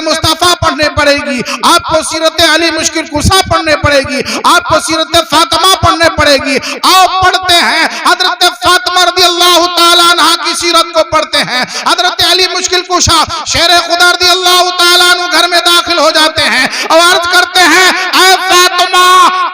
मुस्तफा पढ़ने पड़ेगी, आपको सीरत अली मुश्किल कुशा पढ़ने पड़ेगी, आपको सीरत फातिमा पढ़ने पड़ेगी। आप पढ़ते हैं हजरत फातिमा रज़ियल्लाहु ताला अन्हा की सीरत को पढ़ते हैं, हजरत अली मुश्किल कुशा शेर खुदा रज़ियल्लाहु ताला अन्हु घर में दाखिल हो जाते हैं और अर्ज करते हैं, ऐ फातिमा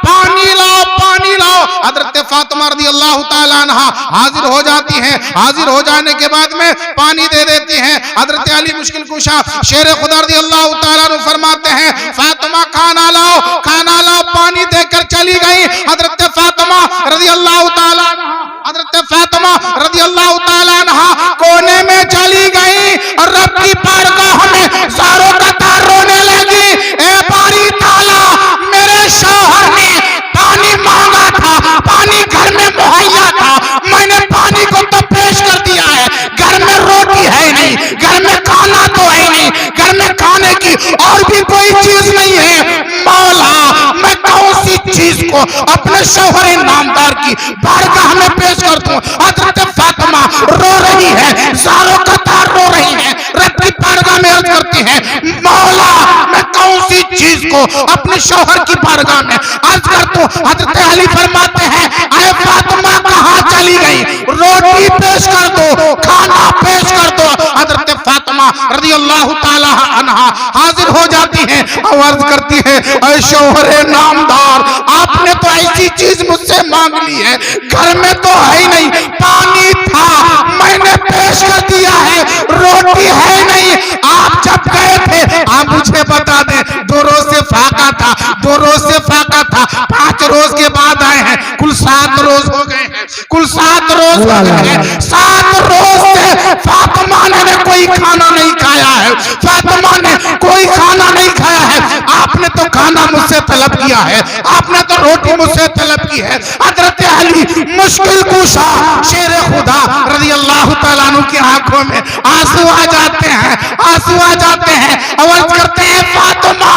पानी लाओ, पानी लाओ। हजरत फातिमा रज़ियल्लाहु ताला अन्हा हाजिर हो जाती हैं, हाजिर हो जाने के बाद में पानी दे देती हैं। हजरत अली मुश्किल कुशा शेर खुदा रज़ियल्लाहु ताला अन्हु फरमाते हैं, फातिमा खाना लाओ, खाना लाओ। पानी देकर चली गई हजरत फातिमा रज़ियल्लाहु ताला अन्हा, हजरत फातिमा रज़ियल्लाहु ताला अन्हा कोने में चली गई और रब की बारगाह में ज़ारों कतार रोने लगी। ए बारी ताला, मेरे शौहर ने पानी मांगा था, पानी घर में मुहैया था, मैंने पानी को तो पेश कर दिया है, घर में रोटी है नहीं, घर में खाना तो है नहीं, घर में खाने की और भी कोई चीज नहीं है। मौला, मैं कौन सी चीज को अपने शौहर नामदार की बारगाह में पेश कर दूं? हजरत फातिमा रो रही है, ज़ारों कतार रो रही है, रब की बारगाह में अर्ज करती है, मौला मैं कौन सी चीज को अपने शौहर की बारगाह में अर्ज कर दूं? हजरत अली फरमाते हैं, ऐ फातिमा कहां चली गई? रोटी पेश कर दो, खाना पेश कर दो। हजरत फातिमा रज़ियल्लाहु ताला अन्हा हाजिर हो जाती हैं और अर्ज करती है, ऐ शौहर नामदार, आपने तो ऐसी चीज मुझसे मांग ली है, घर में तो है ही नहीं, पानी था मैंने पेश कर दिया है, रोटी है नहीं। आप जब गए थे आप मुझे बता दें, 2 रोज से फाका था, 2 रोज से फाका था, 5 रोज के बाद आए हैं, कुल 7 रोज हो गए हैं, कुल 7 रोज हो गए हैं। 7 रोज से फातिमा ने कोई खाना नहीं खाया है, फातिमा ने कोई खाना नहीं खाया है। आपने तो खाना मुझसे तलब किया है, आपने तो रोटी मुझसे तलब की है। हजरत अली मुश्किल कुशा शेर खुदा रज़ियल्लाहु ताला अन्हु की आंखों में आंसू आ जाते हैं, आंसू आ जाते हैं। आवाज करते हैं, फातिमा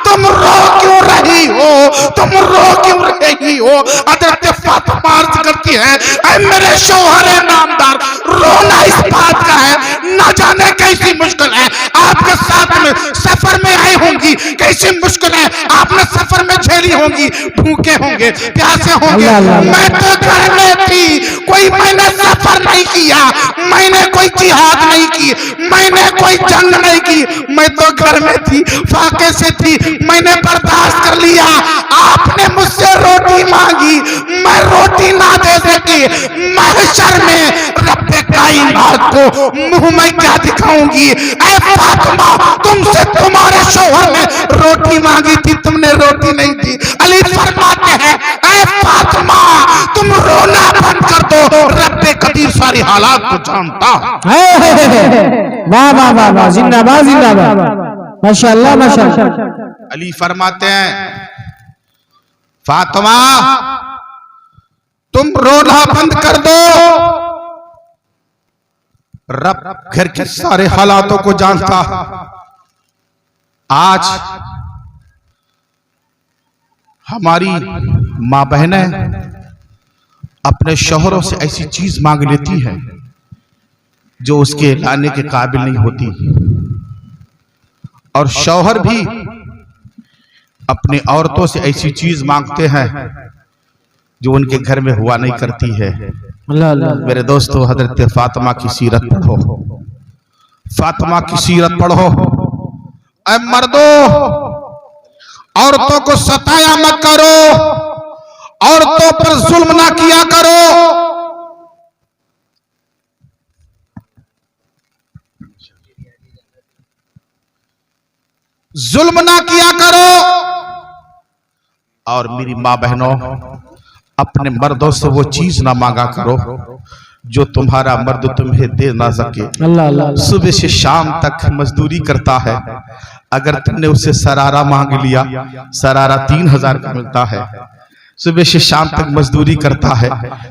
तुम रो क्यों रही हो, तुम रो क्यों रही हो? हजरत फातिमा अर्ज करती है, ऐ मेरे शौहर नामदार, रोना इस बात का है, न जाने कैसी मुश्किल है, आपके साथ में सफर में आई होंगी, कैसी मुश्किल है आपने सफर में झेली होंगी, भूखे होंगे, प्यासे होंगे, मैं तो घर में थी, कोई मैंने सफर नहीं किया, मैंने कोई जिहाद नहीं की, मैंने कोई जंग नहीं की, मैं तो घर में थी, फाके से थी, मैंने बर्दाश्त कर लिया। आपने मुझसे रोटी मांगी, मैं रोटी ना दे सकी, महशर में रब्बे कायनात को मुंह में क्या दिखाऊंगी? ऐ फातिमा तुमसे तुम्हारे शौहर ने रोटी मांगी थी, तुमने रोटी नहीं दी। अली फरमाते हैं, ऐ फातिमा तुम रोना बंद कर दो, रब्बे कदीर सारी हालात को जानता है। वाह वाह वाह वाह, जिंदाबाद जिंदाबाद, माशाअल्लाह माशाअल्लाह। अली फरमाते हैं, फातिमा तुम रोना बंद कर दो, रब घर के सारे हालातों को जानता। आज हमारी मां बहनें अपने शौहरों से ऐसी चीज मांग लेती है जो उसके लाने के काबिल नहीं होती, और शौहर भी अपनी औरतों से ऐसी चीज मांगते हैं जो उनके घर में हुआ नहीं करती है। मेरे दोस्तों, हजरत फातिमा की सीरत पढ़ो, फातिमा की सीरत पढ़ो। ऐ मर्दों, औरतों को सताया मत करो, औरतों पर जुल्म ना किया करो। जुल्म ना किया करो। और मेरी मां बहनों, अपने मर्दों से वो चीज ना मांगा करो जो तुम्हारा मर्द तुम्हें दे ना सके। सुबह से शाम तक मजदूरी करता है, अगर तुमने उससे सरारा मांग लिया, सरारा 3000 का मिलता है। सुबह से शाम तक मजदूरी करता है,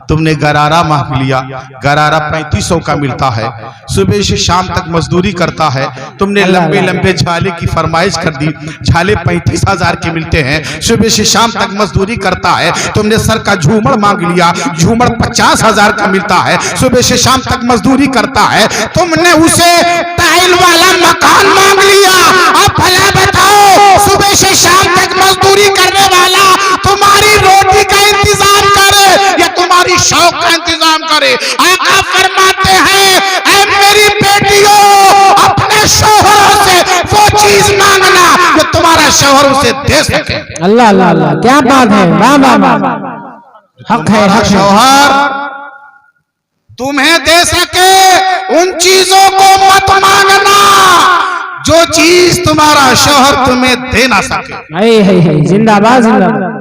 तुमने गरारा मांग लिया, गरारा 3500 का मिलता है। सुबह से शाम तक मजदूरी करता है, तुमने लंबे लंबे झाले की फरमाइश कर दी, झाले 35,000 के मिलते हैं। सुबह से शाम तक मजदूरी करता है, तुमने सर का झूमर मांग लिया, झूमर 50,000 का मिलता है। सुबह से शाम तक मजदूरी करता है, तुमने उसे टाइल वाला मकान मांग लिया, अब शौक का इंतजाम करे। आका फरमाते हैं, ऐ मेरी बेटियों, अपने शौहरों से वो चीज मांगना जो तुम्हारा शौहर उसे दे सके। अल्लाह अल्लाह अल्लाह, क्या बात है, वाह वाह वाह, हक है, हक है। शौहर तुम्हें दे सके उन चीजों को मत मांगना जो चीज तुम्हारा शौहर तुम्हें दे ना सके। जिंदाबाद जिंदाबाद।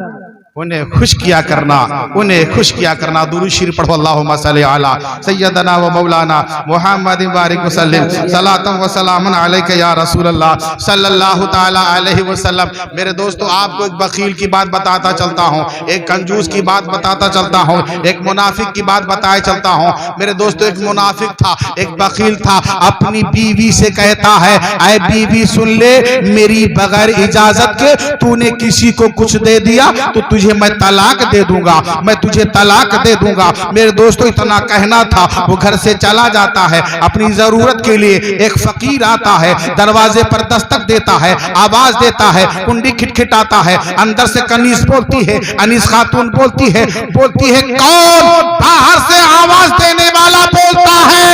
उन्हें खुश किया करना, उन्हें खुश किया करना। दुरूद शरीफ पढ़ो, अल्लाहुम्मा सल्ली अला सय्यदना व मौलाना मुहम्मदिन बारिक वसल्लम सलातम व सलामन अलैका या रसूल अल्लाह सल्लल्लाहु तआला अलैहि वसल्लम। मेरे दोस्तों, आपको एक बखील की बात बताता चलता हूँ, एक कंजूस की बात बताता चलता हूँ, एक मुनाफिक की बात बताए चलता हूँ। मेरे दोस्तों, एक मुनाफिक था, एक बखील था, अपनी बीवी से कहता है, ऐ बीवी सुन ले, मेरी बगैर इजाजत के तूने किसी को कुछ दे दिया तो तुझे मैं तलाक दे दूंगा, मैं तुझे तलाक दे दूंगा। मेरे दोस्तों, इतना कहना था, वो घर से चला जाता है अपनी जरूरत के लिए। एक फकीर आता है, दरवाजे पर दस्तक देता है, आवाज देता है, कुंडी खिटखिटाता है, अंदर से कनीस बोलती है, अनीस खातून बोलती है कौन? बाहर से आवाज देने वाला बोलता है,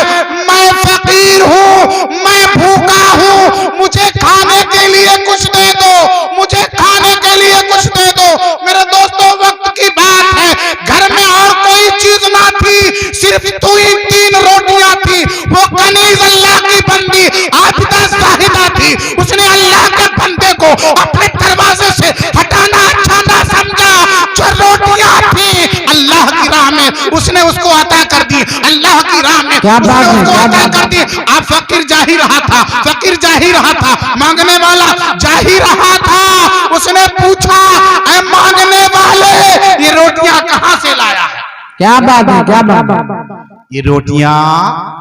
मैं फकीर हूँ, मैं भूखा हूँ, मुझे खाने के लिए कुछ दे दो, मुझे खाने के लिए कुछ दे दो। मेरे दोस्तों, वक्त की बात है, घर में और कोई चीज ना थी, सिर्फ 3 रोटियां थी। वो कनीज अल्लाह की बंदी आबिदा जाहिदा थी। उसने अल्लाह के बंदे को अपने दरवाजे से हटाना अच्छा ना समझा। जो रोटियां थी अल्लाह की राह में, उसने उसको अता कर दी। अल्लाह की राह में उसको अता कर दी। आप फकीर जा ही रहा था, फकीर जा ही रहा था, मांगने वाला जा ही रहा था। उसने पूछा, ऐ मांगने वाले, ये रोटियां कहां से लाया है? क्या बात है, क्या बात है, ये रोटियां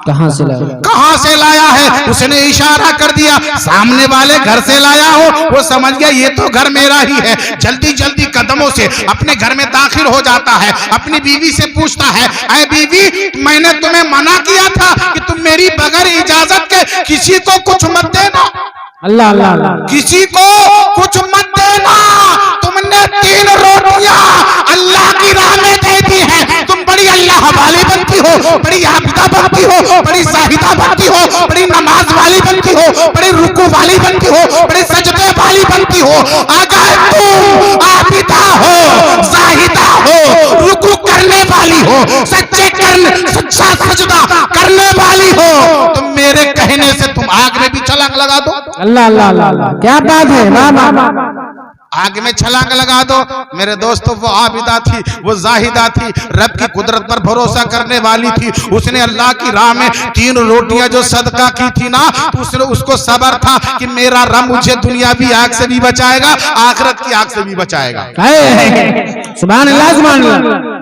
कहां से लाया, कहां से लाया है? उसने इशारा कर दिया, सामने वाले घर से लाया हो। वो समझ गया ये तो घर मेरा ही है। जल्दी जल्दी कदमों से अपने घर में दाखिल हो जाता है। अपनी बीवी से पूछता है, ऐ बीवी, मैंने तुम्हें मना किया था कि तुम मेरी बगैर इजाजत के किसी को कुछ मत देना, अल्लाह अल्लाह अल्लाह, किसी को कुछ मत देना। तुमने 3 रोटियां अल्लाह की राह में दे दी है। तुम बड़ी अल्लाह वाली बनती हो, बड़ी आबिदा बनती हो, बड़ी जाहिदा बनती हो, बड़ी नमाज वाली बनती हो, बड़ी रुकू वाली बनती हो, बड़ी सजदे वाली बनती हो। अगर तुम आबिदा हो, जाहिदा हो, रुकू करने वाली हो, सच्चा सजदा करने वाली हो, तो मेरे कहने से तुम आग में भी छलांग लगा दो। अल्लाह अल्लाह अल्लाह, क्या बात है, वाह वाह वाह, आग में छलांग लगा दो। मेरे दोस्तों, वो आबिदा थी, वो जाहिदा थी, रब की कुदरत पर भरोसा करने वाली थी। उसने अल्लाह की राह में 3 रोटियां जो सदका की थी ना, तो उसने उसको सब्र था कि मेरा रब मुझे दुनियावी आग से भी बचाएगा, आखिरत की आग से भी बचाएगा। सुभान अल्लाह, सुभान अल्लाह।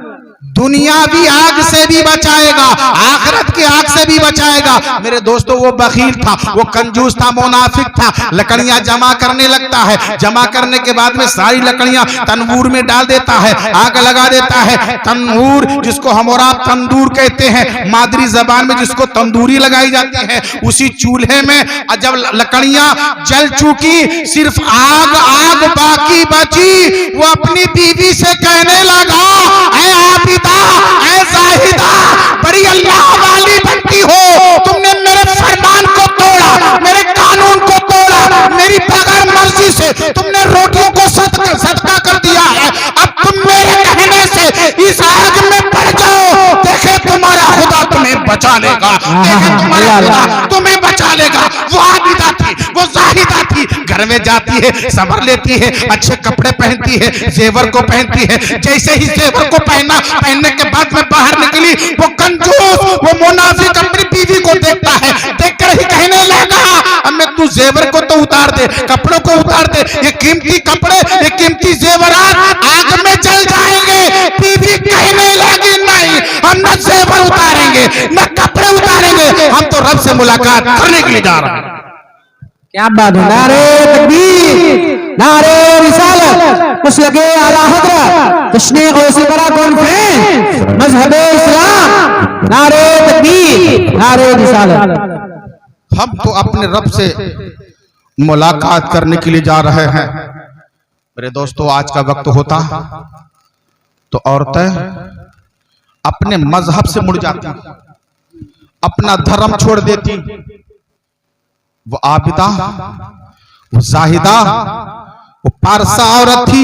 दुनियावी आग से भी बचाएगा, आखिरत की आग से भी बचाएगा। मेरे दोस्तों, वो बखील था, वो कंजूस था, मुनाफिक था। लकड़ियां जमा करने लगता है, जमा करने के बाद में सारी लकड़ियां तंदूर में डाल देता है, आग लगा देता है। तंदूर, जिसको हम और आप तंदूर कहते हैं, मादरी जबान में जिसको तंदूरी लगाई जाती है, उसी चूल्हे में जब लकड़ियां जल चुकी, सिर्फ आग आग बाकी बची, वो अपनी बीवी से कहने लगा, ऐ आबिदा, ऐ जाहिदा, बड़ी अल्लाह वाली बनती हो, तुमने मेरे फरमान को तोड़ा, मेरे कानून को तोड़ा, मेरी बगैर मर्जी से तुमने रोटियों को सदका कर दिया है। अब तुम मेरे कहने से इस आग में पड़ जाओ, देखे तुम्हारा खुदा तुम्हें बचा लेगा, देखे तुम्हारा खुदा तुम्हें बचा लेगा। वो आबिदा थी, वो जाहिदा थी, घर में जाती है, संभर लेती है, अच्छे कपड़े पहनती है, जेवर को पहनती है। जैसे ही जेवर को पहनने के बाद में बाहर निकली, वो कंजूस, वो मुनाफिक अपनी बीवी को देखता है, देखकर ही कहने लगा, अब तू जेवर को तो उतार दे, कपड़ों को उतार दे, ये कीमती कपड़े, ये कीमती जेवरात आग में जल जाएंगे। बीवी कहने लगी, नहीं, हम न जेवर उतारेंगे, न कपड़े उतारेंगे, हम तो रब से मुलाकात करने के लिए जा रहे हैं। क्या बात है, नारे तकबीर, नारे रिसालत, कुछ लगे आला हज़रत, जश्न गौसे बरा कॉन्फ्रेंस, मजहबे इस्लाम, नारे तकबीर, नारे रिसालत। हम तो अपने रब से मुलाकात करने के लिए जा रहे हैं। मेरे दोस्तों, आज का वक्त होता तो औरतें अपने मजहब से मुड़ जाती, अपना धर्म छोड़ देती। वो आबिदा, वो जाहिदा, वो पारसा औरत थी,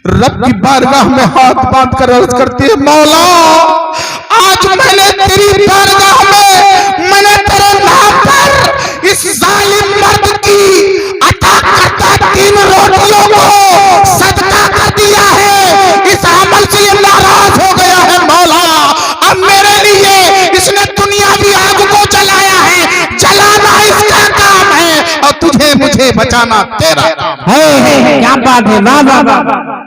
रब की बारगाह में हाथ बांध कर अर्ज करती है, मौला आज मैंने तेरी बारगाह में मैंने तेरे नाम पर इस जालिम मर्द की अता करता 3 रोटियों को सदका कर दिया है। इस अमल से ये नाराज हो गया है मौला। अब मेरे लिए इसने दुनियावी आग को जलाया है, जलाना इसका काम है और तुझे मुझे बचाना तेरा काम है। क्या बात है, वाह वाह वाह,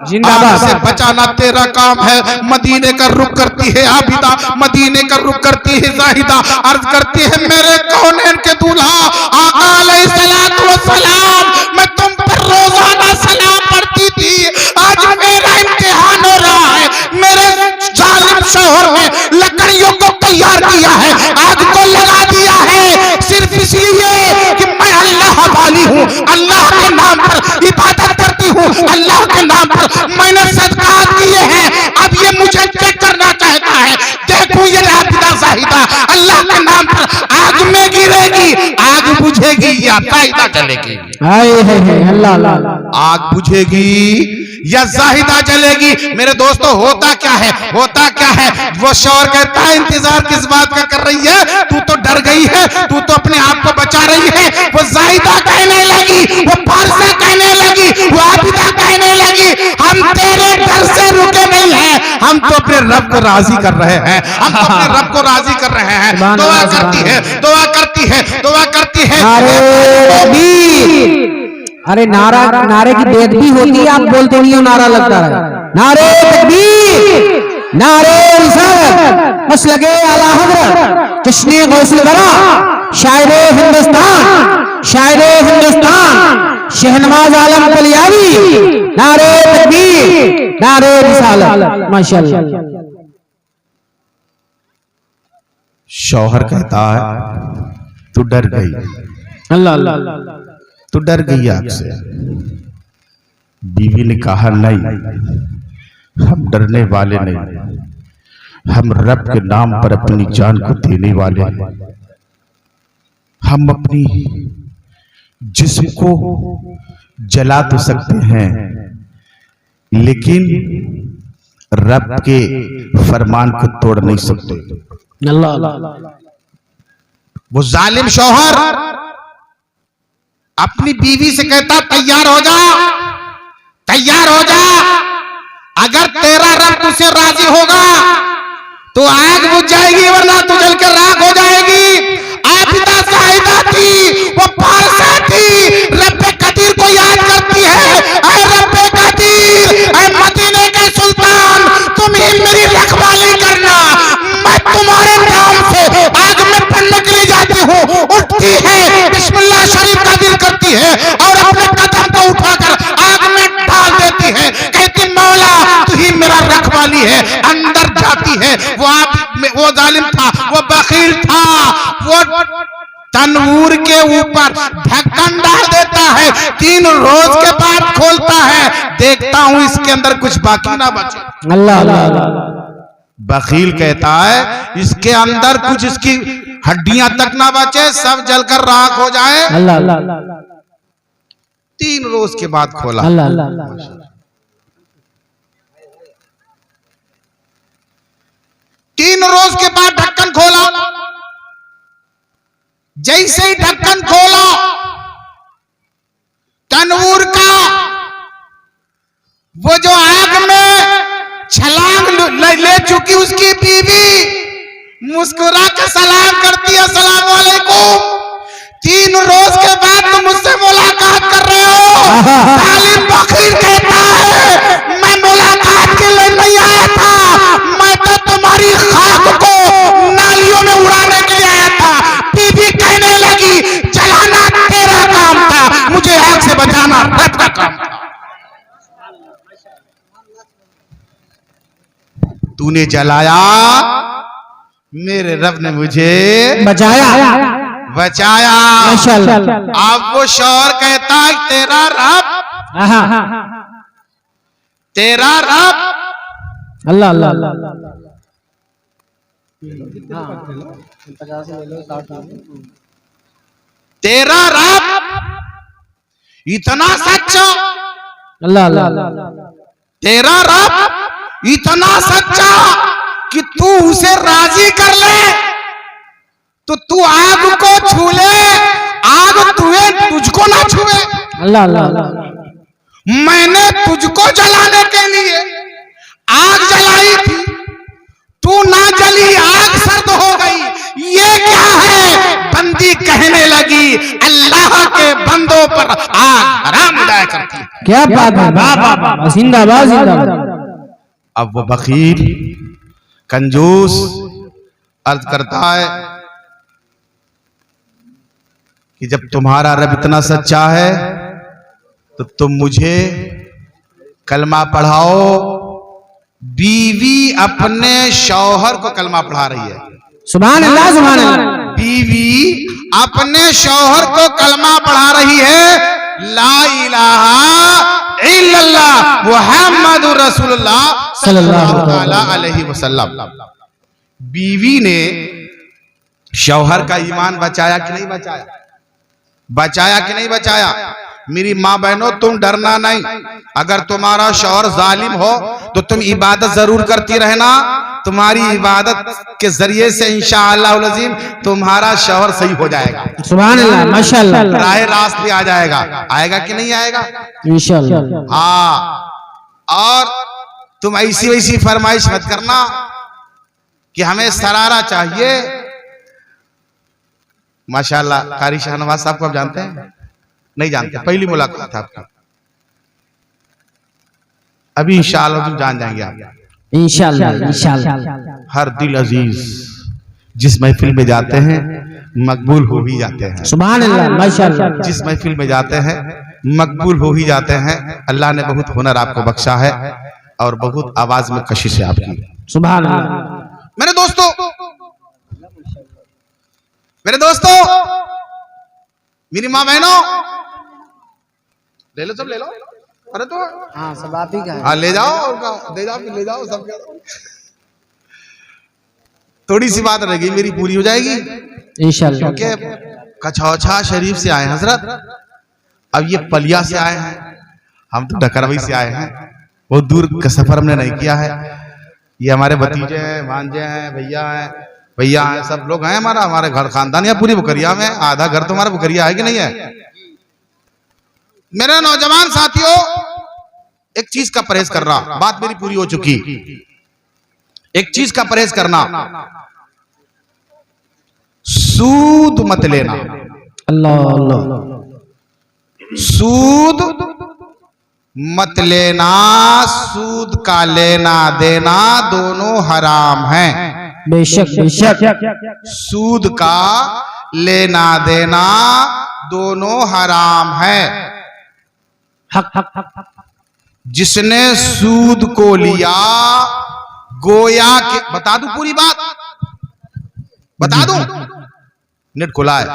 जिंदाबाद। से बचाना तेरा काम है। मदीने का रुख करती है आबिदा, मदीने का रुख करती है जाहिदा, अर्ज करती है मेरे कौनैन के दूल्हा आका अलैहिस्सलातु वस्सलाम, मैं तुम पर रोजाना सलाम पढ़ती थी, आज मेरा इम्तिहान हो रहा है। मेरे जालिम शौहर ने लकड़ियों को तैयार किया है, आग को लगा दिया है, सिर्फ इसलिए कि मैं अल्लाह वाली हूँ, अल्लाह के नाम पर इबादत करती हूँ, अल्लाह के नाम पर मैंने सदकात किए हैं। अब ये मुझे चेक करना चाहता है, देखूं ये आबिदा जाहिदा अल्लाह के नाम पर आग में गिरेगी, आग बुझेगी या जाहिदा जलेगी? अल्लाह अल्लाह, आग बुझेगी या जाहिदा जलेगी? मेरे दोस्तों होता क्या है, होता क्या है, वो शौहर कहता है इंतजार किस बात का कर रही है, तू तो डर गई है, तू तो अपने आप को बचा रही है। वो जाहिदा कहने लगी, वो पारसा कहने लगी, वो आबिदा कहने लगी, हम तेरे डर से रुके नहीं हैं, हम तो अपने रब को राजी कर रहे हैं, हम तो अपने रब को राजी कर रहे हैं। दुआ करती है, दुआ करती है, दुआ करती है। अरे नारा, नारे की बेदबी होती है, आप बोलते नहीं हो, नारा लगता है। नारे तकबीर, नारे रिसालत, मसलके आला हज़रत जश्न गौसुल वरा, शायरे हिंदुस्तान, शायरे हिंदुस्तान शहनवाज आलम कलियावी, नारे तकबीर, नारे रिसालत, माशाअल्लाह। शौहर कहता है तू डर गई, अल्लाह अल्लाह, तो डर गई आग से। बीवी ने कहा नहीं, हम डरने वाले नहीं, हम रब के नाम पर अपनी जान को देने वाले हैं। हम अपनी जिस्म को जला तो सकते हैं, लेकिन रब के फरमान को तोड़ नहीं सकते। अल्लाह अल्लाह। वो जालिम शौहर अपनी बीवी से कहता तैयार हो जा, तैयार हो जा, अगर तेरा रब तुझसे राजी होगा तो आग बुझ जाएगी, वरना तू जल के राख हो जाएगी। आबिदा जाहिदा थी, वो पारसा थी, रब्बे कदीर को याद करती है, ऐ रब्बे कदीर, ऐ मदीने के सुल्तान, तुम ही मेरी रखवाली करना, मैं तुम्हारे नाम से आग में पड़ने के लिए जाती हूँ। उठती है, बिस्मिल्लाह शरीफ का दिल करती है और अपने कदम को उठाकर आग में डाल देती है, कहती मौला तू ही मेरा रखवाली है। अंदर जाती है, वो जालिम था, वो बखील था, वो तनूर के ऊपर ढक्कन डाल देता है, 3 रोज के बाद खोलता है, देखता हूं इसके अंदर कुछ बाकी ना बचे। अल्लाह अल्लाह। बखील कहता है इसके अंदर कुछ इसकी हड्डियां तक ना बचे, सब जलकर राख हो जाए। अल्लाह अल्लाह। 3 रोज के बाद खोला। अल्लाह अल्लाह। 3 रोज के बाद ढक्कन खोला। जैसे ही ढक्कन खोला, तनूर का वो जो आग में छलांग ले चुकी उसकी बीवी मुस्कुरा कर सलाम करती है, अस्सलाम वालेकुम, 3 रोज के बाद तुम मुझसे मुलाकात कर रहे हो। जालिम बखील कहता है मैं मुलाकात के लिए नहीं आया था, मैं तो तुम्हारी खाक को नालियों में उड़ाने के लिए आया था। बीवी कहने लगी जलाना तेरा काम था, मुझे आग से बचाना रब का काम था। तूने जलाया, मेरे रब ने मुझे बचाया, बचाया। अब वो शौहर कहता है तेरा रब, तेरा रब अल्लाह अल्लाह। तेरा रब इतना सच्चा, अल्लाह अल्लाह तेरा रब इतना सच्चा कि तू उसे राजी कर ले तो तू आग को छू ले, आग तुझको ना छुए। अल्लाह अल्लाह मैंने तुझको जलाने के लिए आग जलाई थी, तू ना जली, आग सर्द हो गई। ये क्या है? बंदी कहने लगी अल्लाह के बंदों पर आग हराम जाया करती है। क्या बात है, वाह वाह वाह, जिंदाबाद जिंदाबाद। अब वो बखील कंजूस अर्ज करता है कि जब तुम्हारा रब इतना सच्चा है तो तुम मुझे कलमा पढ़ाओ। बीवी अपने शौहर को कलमा पढ़ा रही है। सुभान अल्लाह सुभान अल्लाह। बीवी अपने शौहर को कलमा पढ़ा रही है, ला इलाहा इल्लल्लाह मुहम्मदुर रसूलुल्लाह सल्लल्लाहु अलैहि वसल्लम। बीवी ने शौहर का ईमान बचाया कि नहीं बचाया? बचाया कि नहीं बचाया? मेरी माँ बहनों, तुम डरना नहीं। अगर तुम्हारा शौहर जालिम हो तो तुम इबादत जरूर करती रहना। तुम्हारी इबादत के जरिए से इंशाअल्लाह अज़ीम तुम्हारा शौहर सही हो जाएगा। सुभान अल्लाह माशाअल्लाह। राह रास्त पे आ जाएगा। आएगा कि नहीं आएगा? इंशाअल्लाह। हाँ, और तुम ऐसी वैसी फरमाइश मत करना कि हमें सरारा चाहिए। माशाअल्लाह कारी शाहनवाज साहब को आप जानते हैं? नहीं जानते, पहली मुलाकात है आपकी। अभी इंशाअल्लाह तुम जान जाएंगे आप। इंशाअल्लाह इंशाअल्लाह। हर दिल अजीज जिस महफिल में जाते हैं मकबूल हो ही जाते हैं। सुभान अल्लाह माशाअल्लाह। जिस महफिल में जाते हैं मकबूल हो ही जाते हैं। अल्लाह ने बहुत हुनर आपको बख्शा है और बहुत आवाज में कशिश है आपकी। सुभान अल्लाह। मेरे दोस्तों, मेरे दोस्तों, मेरी माँ बहनों, ले लो, सब ले लो। अरे तो हाँ सब आप ही का है। हाँ ले जाओ, ले जाओ, ले जाओ सब। थोड़ी सी बात रहेगी, मेरी पूरी हो जाएगी इंशाअल्लाह। क्योंकि कछौछा शरीफ से आए हजरत, अब ये पलिया से आए हैं, हम तो डकरवई से आए हैं। बहुत दूर का सफर हमने नहीं किया है। ये हमारे भतीजे हैं, भांजे हैं, भैया हैं, सब लोग हैं। हमारे घर खानदान या पूरी बुकरिया में, आधा घर तुम्हारा बुकरिया है कि नहीं है? मेरे नौजवान साथियों, एक चीज का परहेज करना, बात मेरी पूरी हो चुकी। एक चीज का परहेज करना, सूद मत लेना। अल्लाह अल्लाह। सूद मत लेना। सूद का लेना देना दोनों हराम है। बेशक बेशक। सूद का लेना देना दोनों हराम है। हक हक हक। जिसने सूद को लिया गोया के, बता दूं पूरी बात, बता दूं, नेट खुला है।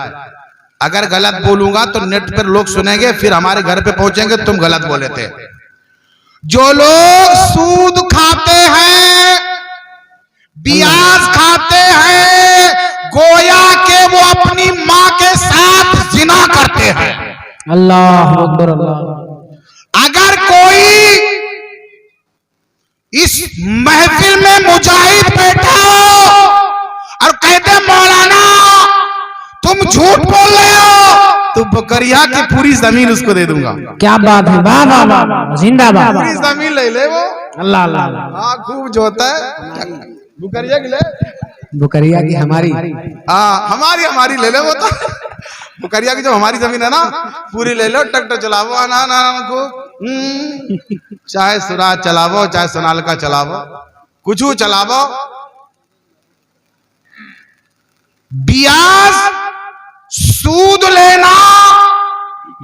अगर गलत बोलूंगा तो नेट पर लोग सुनेंगे, फिर हमारे घर पे पहुंचेंगे तुम गलत बोले थे। जो लोग सूद खाते हैं, ब्याज खाते हैं, गोया के वो अपनी मां के साथ जिना करते हैं। अल्लाह अकबर अल्लाह। अगर कोई इस महफिल में मुजाहिद बैठा हो और कहते मौलाना तुम झूठ बोल रहे हो, तो बकरिया की पूरी जमीन उसको दे दूंगा। क्या बात है, वाह वाह वाह, जिंदाबाद। पूरी जमीन ले ले वो। अल्लाह अल्लाह। हाँ खूब जोता है बुकरिया की ले। बुकरिया की हमारी। हाँ हमारी ले ले वो तो। बुकरिया की जो हमारी जमीन है ना, पूरी ले लो। ट्रैक्टर चलावो ना ना को, चाहे सुराज चलावो, चाहे सोनालिका चलावो, कुछ चलावो। ब्याज सूद लेना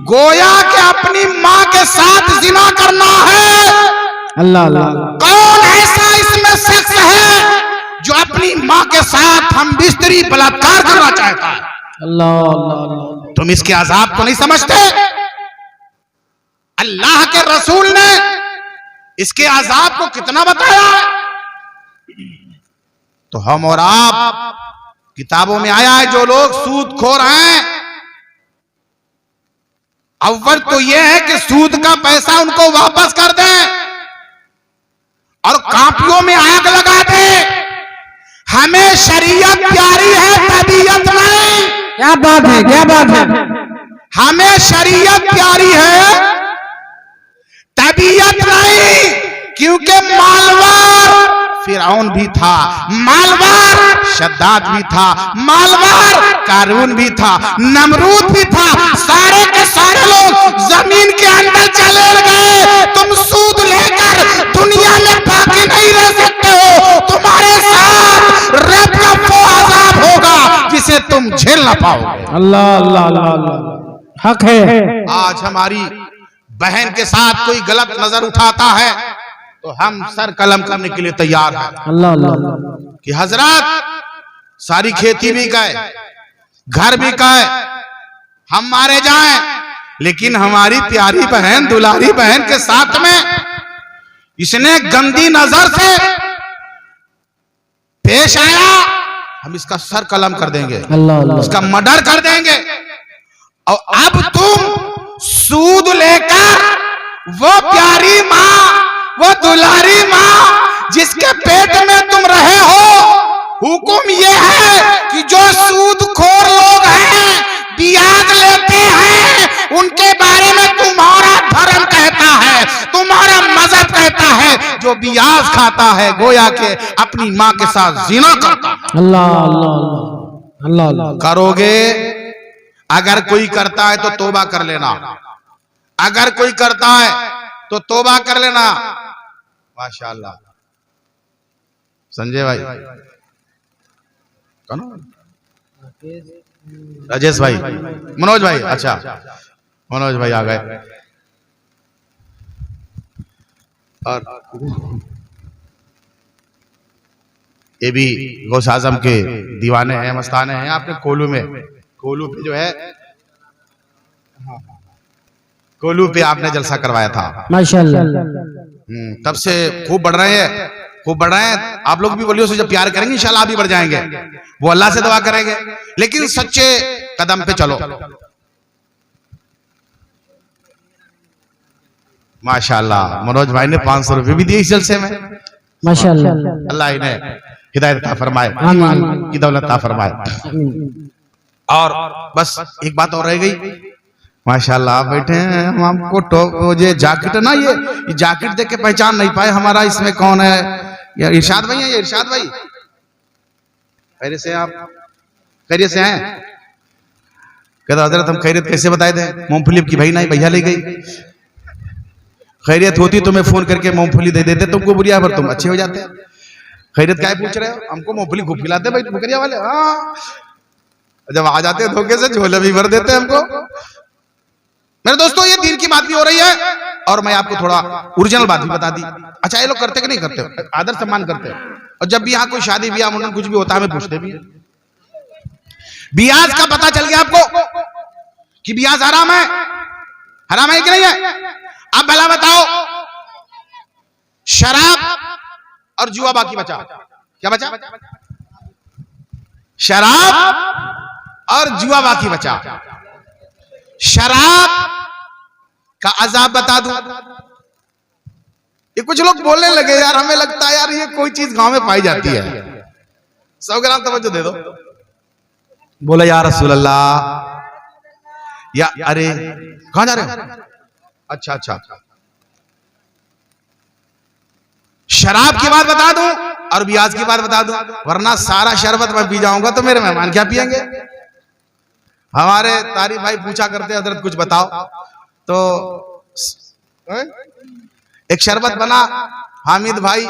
गोया के अपनी मां के साथ जिना करना है। अल्लाह अल्लाह। कौन ऐसा इसमें शख्स है जो अपनी मां के साथ हम बिस्तरी बलात्कार करना चाहता है? अल्लाह अल्लाह। तुम इसके अजाब को नहीं समझते? अल्लाह के रसूल ने इसके अजाब को कितना बताया है? तो हम और आप, किताबों में आया है जो लोग सूदखोर हैं, अव्वल तो यह है कि सूद का पैसा उनको वापस कर दें और कापियों में आग लगा दें। हमें शरीयत प्यारी है, तबीयत नहीं। क्या बात है, क्या बात है। हमें शरीयत प्यारी है, तबीयत नहीं। क्योंकि मालवार फिरौन भी था, मालवार शद्दाद भी था, मालवार कारून भी था, नमरूद भी था। सारे के सारे लोग जमीन के अंदर चले गए। तुम सूद लेकर दुनिया में बाकी नहीं रह सकते हो। तुम्हारे साथ रब का वो अज़ाब होगा जिसे तुम झेल ना पाओगे। अल्लाह अल्लाह अल्लाह अल्लाह, हक है। आज हमारी बहन के साथ कोई गलत नजर उठाता है तो हम सर कलम करने के लिए तैयार हैं। अल्लाह अल्लाह, कि हजरत सारी खेती भी गए, घर भी गए, हम मारे जाएं, लेकिन हमारी प्यारी बहन, दुलारी बहन के साथ में इसने गंदी नजर से पेश आया, हम इसका सर कलम कर देंगे, अल्लाह अल्लाह, इसका मर्डर कर देंगे। और अब तुम सूद लेकर वो प्यारी माँ, वो दुलारी माँ जिसके पेट में तुम रहे हो, हुक्म ये है कि जो सूदखोर लोग हैं, ब्याज लेते हैं, उनके बारे में तुम्हारा धर्म कहता है, तुम्हारा मजहब कहता है, जो ब्याज खाता है गोया के अपनी माँ के साथ जिना करता है। अल्लाह अल्लाह अल्लाह अल्लाह। करोगे? अगर कोई करता है तो तौबा कर लेना, अगर कोई करता है तो तौबा कर लेना। माशाअल्लाह। संजय भाई, कौन? राजेश भाई, मनोज भाई, अच्छा मनोज भाई आ गए। और ये भी गौस आजम के दीवाने हैं, मस्ताने हैं। आपने कोलू में, कोलू पे जो है, कोलू पे आपने जलसा करवाया था माशाअल्लाह। तब से खूब बढ़ रहे हैं, खूब बढ़ रहे हैं। आप लोग भी बोलियो से जब प्यार करेंगे इंशाल्लाह आप भी बढ़ जाएंगे। वो अल्लाह से दुआ करेंगे, लेकिन सच्चे कदम पे चलो। माशाल्लाह, मनोज भाई ने 500 रुपए भी दिए इस जलसे में। माशाअल्लाह, अल्लाह इन्हें हिदायत अता फरमाए, आमीन, की दौलत अता फरमाए। और बस एक बात और रह गई। माशाल्लाह आप बैठे हैं, हम हमको ये जैकेट ना, ये जैकेट देख के पहचान नहीं पाए हमारा इसमें कौन है। ये इरशाद भाई हैं, ये इरशाद भाई खैरियत से, आप खैरियत से हैं? कहता हजरत हम खैरियत कैसे बताए दें? मूंगफली की भाई नहीं, भैया ले गई। खैरियत होती तो मैं फोन करके मूंगफली दे देते तुमको बुरिया, पर तुम अच्छे हो जाते। खैरियत क्या पूछ रहे हो? हमको मूंगफली खूब खिलाते भाई बकरिया वाले। हाँ, जब आ जाते धोखे से झोले भी भर देते हमको। मेरे दोस्तों, ये दीन की बात भी हो रही है और मैं आपको थोड़ा ओरिजिनल बात भी बता दी। अच्छा, ये लोग करते कि नहीं करते? आदर सम्मान करते हैं। और जब भी यहाँ कोई शादी ब्याह मुंडन कुछ भी होता है, हमें पूछते भी हैं। ब्याज का पता चल गया आपको कि ब्याज हराम है, हराम है कि नहीं है? अब भला बताओ, शराब और जुआ बाकी बचा, क्या बचा? शराब और जुआ बाकी बचा। शराब का अजाब बता दूं। ये कुछ लोग बोलने लगे यार, हमें लगता है यार ये कोई चीज गांव में पाई जाती है। 100 ग्राम तवज्जो दे दो। बोले यार रसूल अल्लाह, या अरे कहां जा रहे हो? अच्छा अच्छा, शराब की बात बता दूं और ब्याज की बात बता दूं, वरना सारा शरबत मैं पी जाऊंगा तो मेरे मेहमान क्या पिएंगे? हमारे तारिफ भाई पूछा करते हजरत कुछ बताओ, तो एक शरबत बना। हामिद भाई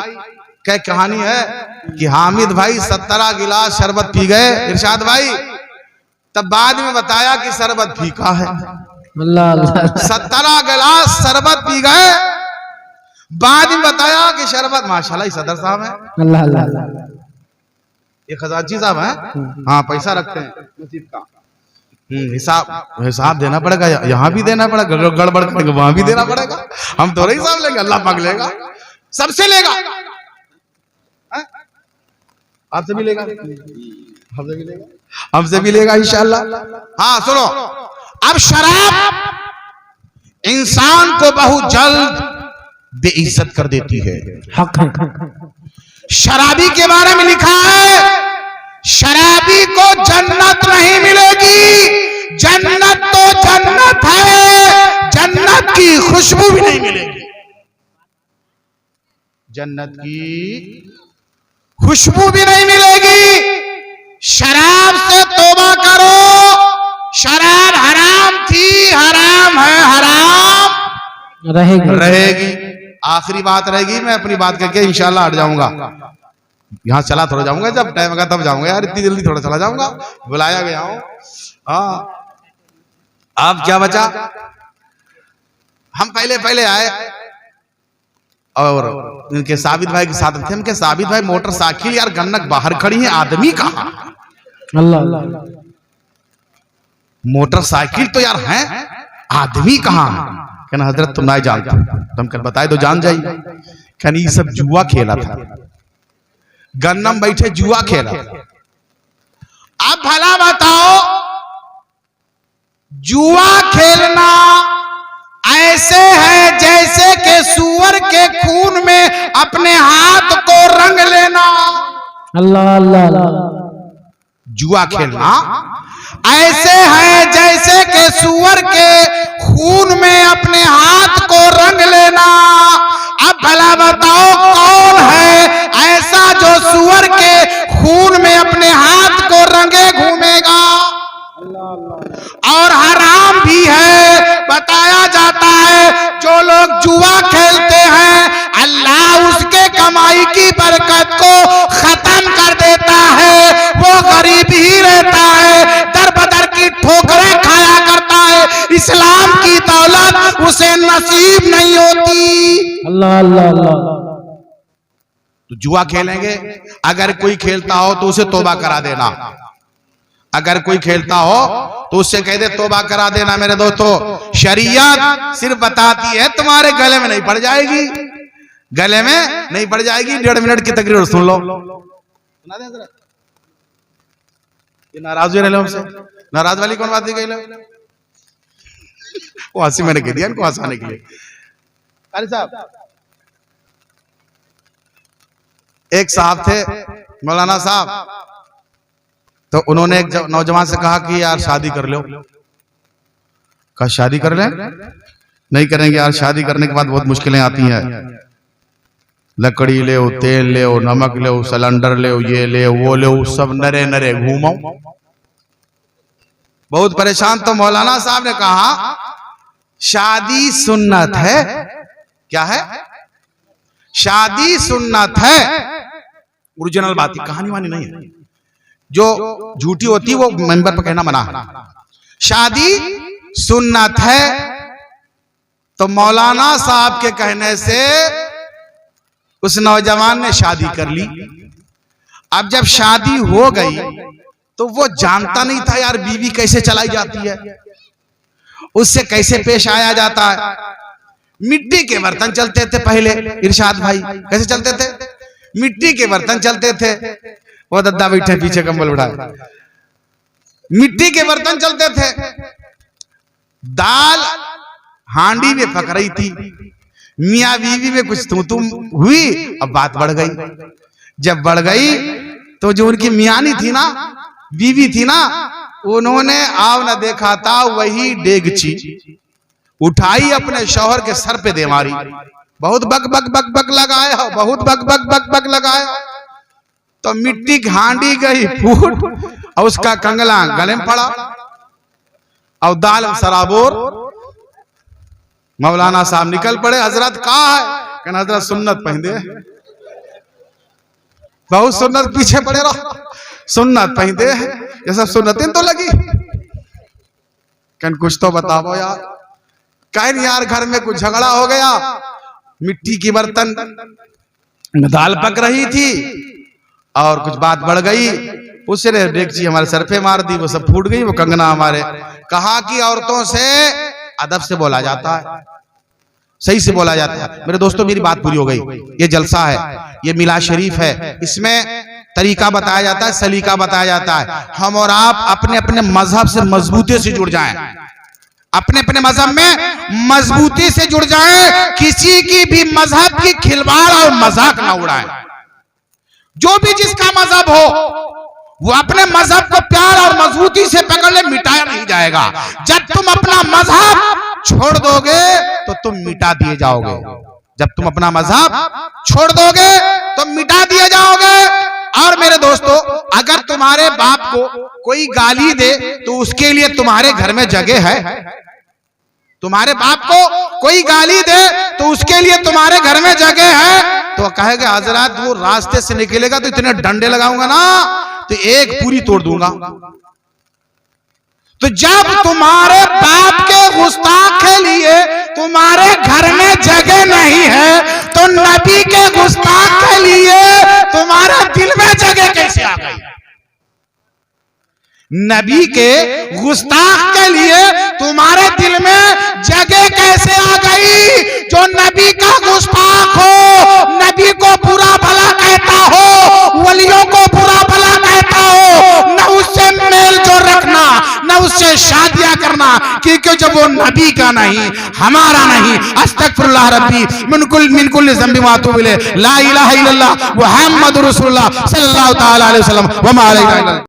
क्या कहानी है कि हामिद भाई 17 गिलास शरबत पी गए इरशाद भाई, तब बाद में बताया कि शरबत फीका है। 17 गिलास शरबत पी गए, बाद में बताया कि शरबत, माशाल्लाह सदर साहब है, अल्लाह अल्लाह, ये खजांची साहब है। हाँ, पैसा रखते हैं नसीब का। हिसाब देना पड़ेगा, यहाँ भी देना पड़ेगा, गड़बड़ करेंगे वहां भी देना पड़ेगा। हम तो नहीं हिसाब लेंगे, अल्लाह पाक लेगा, सबसे लेगा। आपसे मिलेगा, हमसे मिलेगा, हमसे मिलेगा इंशाअल्लाह। हाँ सुनो, अब शराब इंसान को बहुत जल्द बेइज्जत कर देती है। हक है। शराबी के बारे में लिखा है, शराबी को जन्नत नहीं मिलेगी, जन्नत तो जन्नत है, जन्नत की खुशबू भी नहीं मिलेगी, जन्नत की खुशबू भी नहीं मिलेगी। शराब से तौबा करो, शराब हराम थी, हराम है, हराम रहेगी। आखिरी बात रहेगी, मैं अपनी बात करके इंशाल्लाह हट जाऊंगा, यहाँ चला थोड़ा जाऊंगा, जब टाइम आएगा तब जाऊंगा यार, इतनी जल्दी थोड़ा चला जाऊंगा, बुलाया गया हूं। हाँ अब क्या बचा, हम पहले आए और इनके साबित भाई के साथ थे। उनके साबित भाई मोटरसाइकिल यार गन्नक बाहर खड़ी है, आदमी कहाँ? अल्लाह, मोटरसाइकिल तो यार है, आदमी कहाँ? कहना हजरत तुम नहीं जानते, तुम कर बताए तो जान जाइए। कहना ये सब जुआ खेला था, गन्नम बैठे जुआ खेला था। अब भला बताओ, जुआ खेलना ऐसे है जैसे कि सूअर के खून में अपने हाथ को रंग लेना। अल्लाह अल्लाह, जुआ खेलना ऐसे है जैसे कि सूअर के खून में अपने हाथ को रंग लेना। अब भला बताओ कौन है ऐसा जो सूअर के खून में अपने हाथ को रंगे घूमेगा? और हराम भी है, बताया जाता है जो लोग जुआ खेलते हैं अल्लाह उसके कमाई की बरकत को खत्म कर देता है, वो गरीब ही रहता है, दर बदर की ठोकरें खाया करता है, इस्लाम की दौलत उसे नसीब नहीं होती। अल्लाह अल्लाह अल्लाह। तो जुआ खेलेंगे, अगर कोई खेलता हो तो उसे तौबा करा देना, अगर कोई खेलता हो तो उससे कह दे तौबा करा देना। मेरे दोस्तों, शरीयत सिर्फ बताती है, तुम्हारे गले में नहीं पड़ जाएगी, गले में नहीं पड़ जाएगी। 1.5 मिनट की तकरीर सुन लो। ये नाराज हुए हमसे, नाराज वाली कौन बात गई? वो हंसी मैंने कह दिया इनको हंसाने के लिए। कारी साहब, एक साहब थे मौलाना साहब, तो उन्होंने एक नौजवान से कहा कि यार शादी कर लो। कहा शादी कर लें? नहीं करेंगे यार, शादी करने के बाद बहुत मुश्किलें आती हैं, लकड़ी ले, तेल ले, नमक ले, सिलेंडर ले, ये ले वो ले, सब नरे नरे घूमो, बहुत परेशान। तो मौलाना साहब ने कहा शादी सुन्नत है। क्या है? शादी सुन्नत है, ओरिजिनल बात है, कहानी वानी नहीं है, जो झूठी होती है वो मेंबर पर कहना मना है। शादी सुन्नत है। तो मौलाना साहब के कहने से उस नौजवान ने शादी कर ली। अब जब शादी हो गई तो वो जानता नहीं था यार बीवी कैसे चलाई जाती है, उससे कैसे पेश आया जाता है। मिट्टी के बर्तन चलते थे पहले, इरशाद भाई कैसे चलते थे? मिट्टी के बर्तन चलते थे, वो दद्दा बैठे पीछे कंबल उड़ाए, मिट्टी के बर्तन चलते थे। दाल हांडी में पक रही थी, मियां बीवी में कुछ तुम हुई, अब बात बढ़ गई। जब बढ़ गई तो जो उनकी मियानी थी ना, बीवी थी ना, उन्होंने आव न देखा था वही डेगची उठाई अपने शौहर के सर पे दे मारी। बहुत बक बक बक बक लगाया, बहुत बक बक बक बक लगाया, तो मिट्टी की हांडी गई फूट और उसका कंगला गले में पड़ा और दाल सराबोर। मौलाना साहब निकल पड़े, हजरत कहा है? कहना हजरत सुन्नत पहन दे, बहुत सुन्नत, पीछे पड़े रहो, सुन्नत पहन दे, ये सब सुन्नतें तो लगी। कहन कुछ तो बताओ यार। कहन यार घर में कुछ झगड़ा हो गया, मिट्टी की बर्तन में दाल पक रही थी और कुछ बात बढ़ गई, उसने डेगची हमारे सर पे मार दी, वो सब फूट गई, वो कंगना हमारे। कहा कि औरतों से अदब से बोला जाता है, सही से बोला जाता है। मेरे दोस्तों मेरी बात पूरी हो गई, ये जलसा है, ये मिलाद शरीफ है, इसमें तरीका बताया जाता है, सलीका बताया जाता है। हम और आप अपने अपने मजहब से मजबूती से जुड़ जाएं, अपने अपने मजहब में मजबूती से जुड़ जाएं, किसी की भी मजहब की खिलवाड़ और मजाक ना उड़ाएं। जो भी जिसका मजहब हो वो अपने मजहब को प्यार और मजबूती से पकड़ ले, मिटाया नहीं जाएगा। जब तुम अपना मजहब छोड़ दोगे तो तुम मिटा दिए जाओगे। जब तुम अपना मजहब छोड़ दोगे तो मिटा दिए जाओगे। और मेरे दोस्तों, अगर तुम्हारे बाप को कोई गाली दे तो उसके लिए तुम्हारे घर में जगह है? तुम्हारे बाप को कोई गाली दे तो उसके लिए तुम्हारे घर में जगह है? तो कहेगा हजरत वो रास्ते से निकलेगा तो इतने डंडे लगाऊंगा ना तो एक पूरी तोड़ दूंगा। तो जब तुम्हारे बाप के गुस्ताख के लिए तुम्हारे घर में जगह नहीं है तो नबी के गुस्ताख के लिए तुम्हारे दिल में जगह कैसे आ गई? नबी के गुस्ताख के लिए तुम्हारे दिल में जगह कैसे आ गई? जो नबी का गुस्ताख हो, नबी को बुरा भला कहता हो, वलियों को बुरा भला कहता हो, न उससे मेल जो रखना, न उससे शादियां करना, क्योंकि जब वो नबी का नहीं, हमारा नहीं। अस्तगफिरुल्लाह रब्बी मिन कुल्ली ज़ंबि व अतूबु इलैह, ला इलाहा इल्लल्लाह मुहम्मदुर रसूलुल्लाह सल्लल्लाहु तआला अलैहि वसल्लम व मा अलैना।